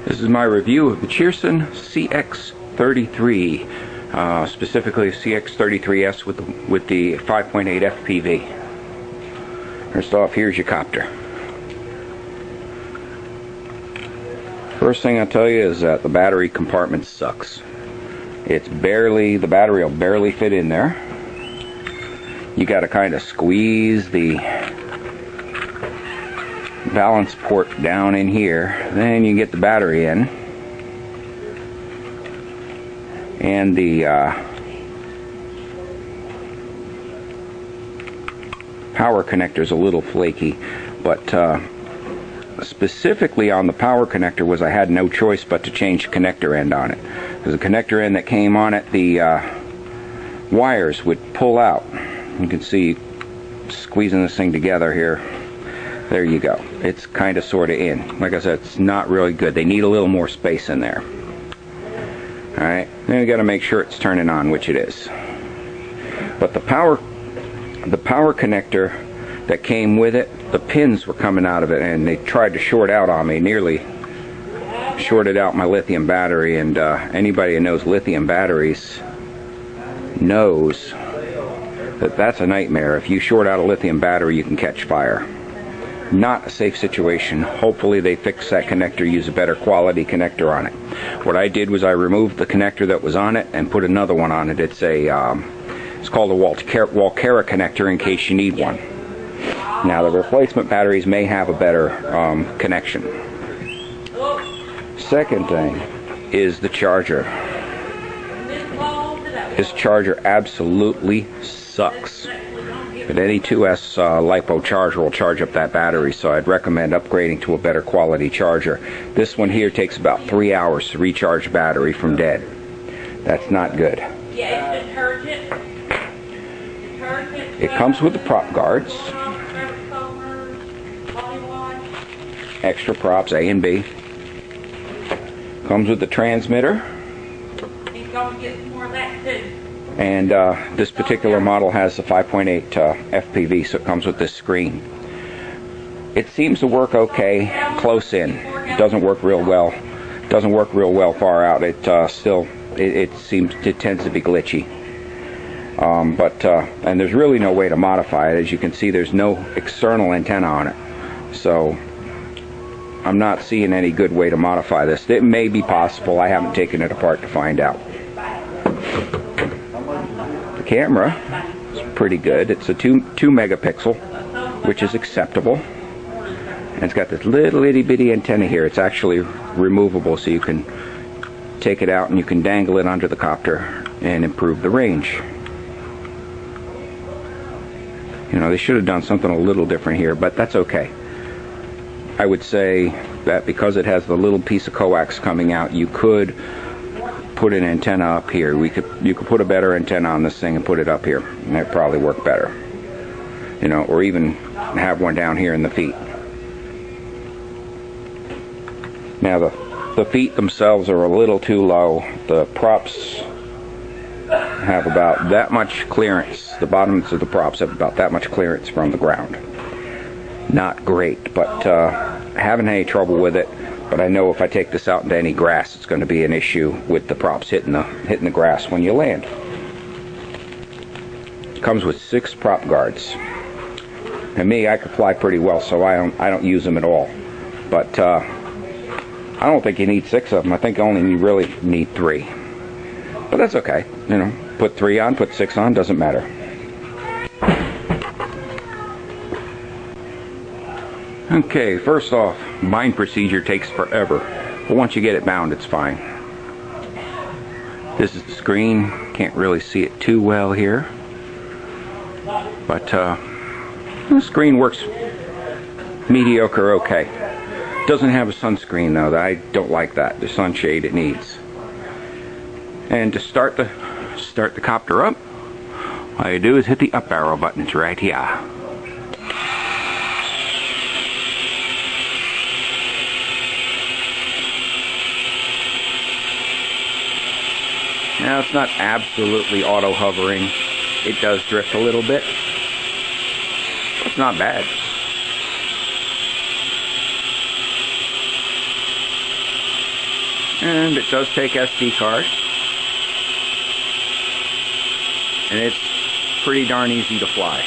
This is my review of the Cheerson CX-33, specifically CX-33S with the 5.8 FPV. First off, here's your copter. First thing I'll tell you is that the battery compartment sucks. The battery will barely fit in there. You got to kind of squeeze the balance port down in here, then you get the battery in, and the power connector is a little flaky, but specifically on the power connector was I had no choice but to change the connector end on it, because the connector end that came on it, the wires would pull out. You can see squeezing this thing together here. There you go. It's kind of sort of in. Like I said, it's not really good. They need a little more space in there. Alright, then you got to make sure it's turning on, which it is. But the power connector that came with it, the pins were coming out of it, and they tried to short out on me. Nearly shorted out my lithium battery, and anybody who knows lithium batteries knows that that's a nightmare. If you short out a lithium battery, you can catch fire. Not a safe situation. Hopefully they fix that connector, use a better quality connector on it. What I did was I removed the connector that was on it and put another one on it. It's called a Walkera connector in case you need one. Now the replacement batteries may have a better connection. Second thing is the charger. This charger absolutely sucks. But any 2S LiPo charger will charge up that battery, so I'd recommend upgrading to a better quality charger. This one here takes about 3 hours to recharge battery from dead. That's not good. It comes with the prop guards. Extra props, A and B. Comes with the transmitter. And this particular model has the 5.8 FPV, so it comes with this screen. It seems to work okay close in. It doesn't work real well. Doesn't work real well far out. It tends to be glitchy. And there's really no way to modify it. As you can see, there's no external antenna on it. So I'm not seeing any good way to modify this. It may be possible. I haven't taken it apart to find out. Camera is pretty good. It's a 2 megapixel, which is acceptable, and it's got this little itty bitty antenna here. It's actually removable, so you can take it out and you can dangle it under the copter and improve the range. You know, they should have done something a little different here, but that's okay. I would say that because it has the little piece of coax coming out, you could put an antenna up here. You could put a better antenna on this thing and put it up here, and that'd probably work better. You know, or even have one down here in the feet. Now the feet themselves are a little too low. The props have about that much clearance. The bottoms of the props have about that much clearance from the ground. Not great, but haven't any trouble with it. But I know if I take this out into any grass, it's going to be an issue with the props hitting the grass when you land. It comes with 6 prop guards. And me, I can fly pretty well, so I don't use them at all. But I don't think you need 6 of them. I think only you really need 3. But that's okay. You know, put 3 on, put 6 on, doesn't matter. Okay, first off, bind procedure takes forever, but once you get it bound, it's fine. This is the screen. Can't really see it too well here, but the screen works mediocre okay. Doesn't have a sunscreen though. I don't like that. The sunshade it needs. And to start the copter up, all you do is hit the up arrow button. It's right here. Now it's not absolutely auto hovering. It does drift a little bit. It's not bad. . And it does take SD card. And it's pretty darn easy to fly.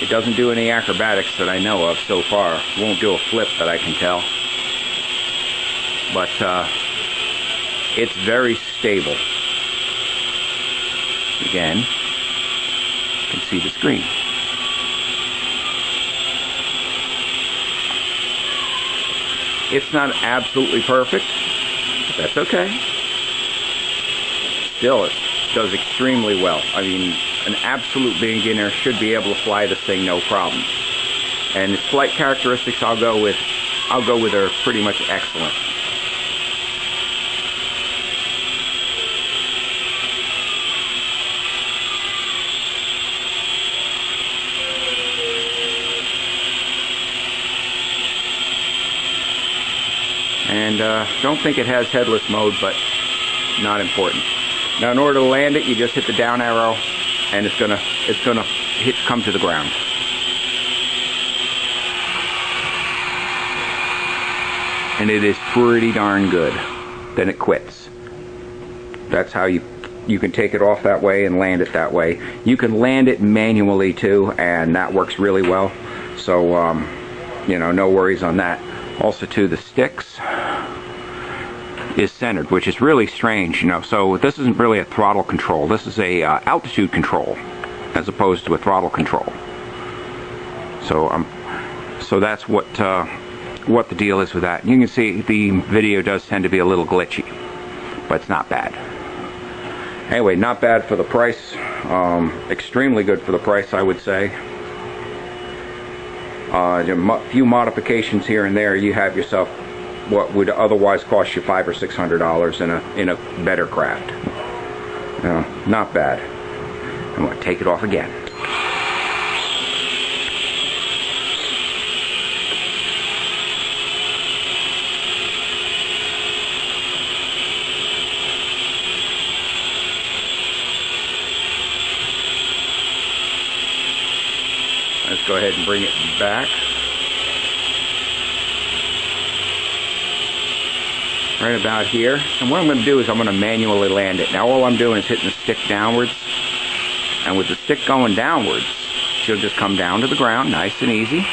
It doesn't do any acrobatics that I know of so far. Won't do a flip that I can tell. But it's very stable. Again, you can see the screen. It's not absolutely perfect, but that's okay. Still, it does extremely well. I mean, an absolute beginner should be able to fly this thing no problem. And its flight characteristics, I'll go with are pretty much excellent. And don't think it has headless mode, but not important. Now, in order to land it, you just hit the down arrow, and it's gonna come to the ground. And it is pretty darn good. Then it quits. That's how you can take it off that way and land it that way. You can land it manually too, and that works really well. So you know, no worries on that. Also, too, the sticks is centered, which is really strange, you know. So this isn't really a throttle control. This is a altitude control, as opposed to a throttle control. So that's what the deal is with that. You can see the video does tend to be a little glitchy, but it's not bad. Anyway, not bad for the price. Extremely good for the price, I would say. A few modifications here and there, you have yourself what would otherwise cost you $500 or $600 in a better craft. Not bad. I'm going to take it off again. Let's go ahead and bring it back. Right about here. And what I'm going to do is I'm going to manually land it. Now all I'm doing is hitting the stick downwards. And with the stick going downwards, she'll just come down to the ground, nice and easy.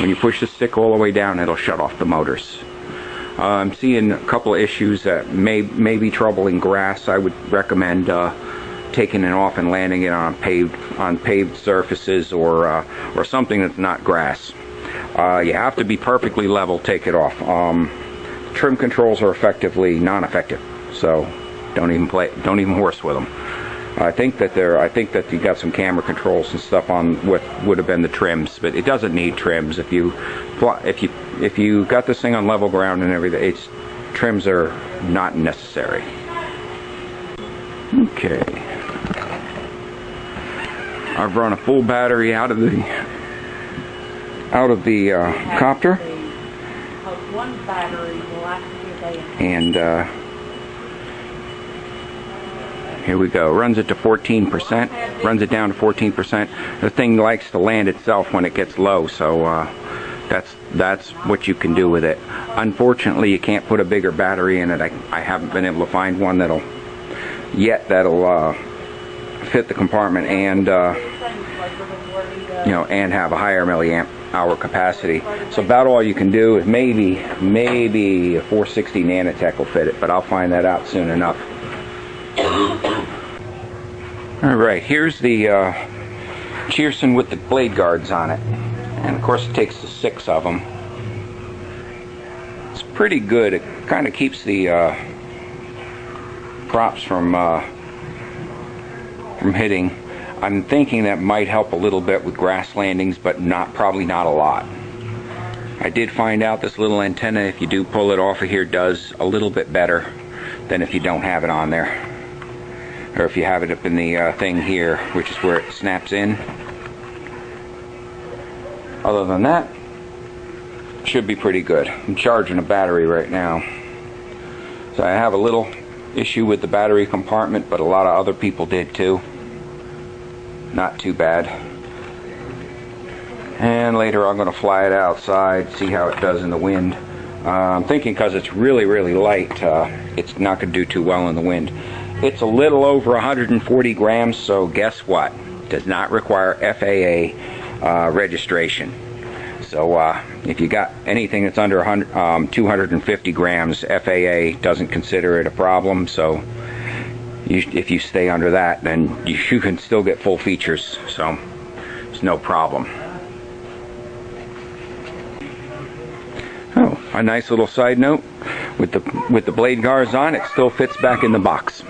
When you push the stick all the way down, it'll shut off the motors. I'm seeing a couple of issues that may be troubling grass. I would recommend taking it off and landing it on paved surfaces or something that's not grass. You have to be perfectly level. Take it off. Trim controls are effectively non-effective, so don't even horse with them. I think that you got some camera controls and stuff on what would have been the trims, but it doesn't need trims. If you got this thing on level ground and everything, trims are not necessary. Okay. I've run a full battery out of the copter, and here we go. Runs it to 14%. Runs it down to 14%. The thing likes to land itself when it gets low, so that's what you can do with it. Unfortunately, you can't put a bigger battery in it. I haven't been able to find one that'll fit the compartment and and have a higher milliamp hour capacity. So about all you can do is maybe a 460 Nanotech will fit it, but I'll find that out soon enough. Alright, here's the Cheerson with the blade guards on it, and of course it takes the 6 of them. It's pretty good. It kind of keeps the props from hitting. I'm thinking that might help a little bit with grass landings, but probably not a lot. I did find out this little antenna, if you do pull it off of here, does a little bit better than if you don't have it on there, or if you have it up in the thing here, which is where it snaps in. Other than that, should be pretty good. I'm charging a battery right now, so I have a little issue with the battery compartment, but a lot of other people did too. Not too bad. And later I'm going to fly it outside, see how it does in the wind. I'm thinking because it's really light, it's not going to do too well in the wind. It's a little over 140 grams, so guess what? Does not require FAA registration. So if you got anything that's under 250 grams, FAA doesn't consider it a problem. So if you stay under that, then you can still get full features. So it's no problem. Oh, a nice little side note, with the blade guards on, it still fits back in the box.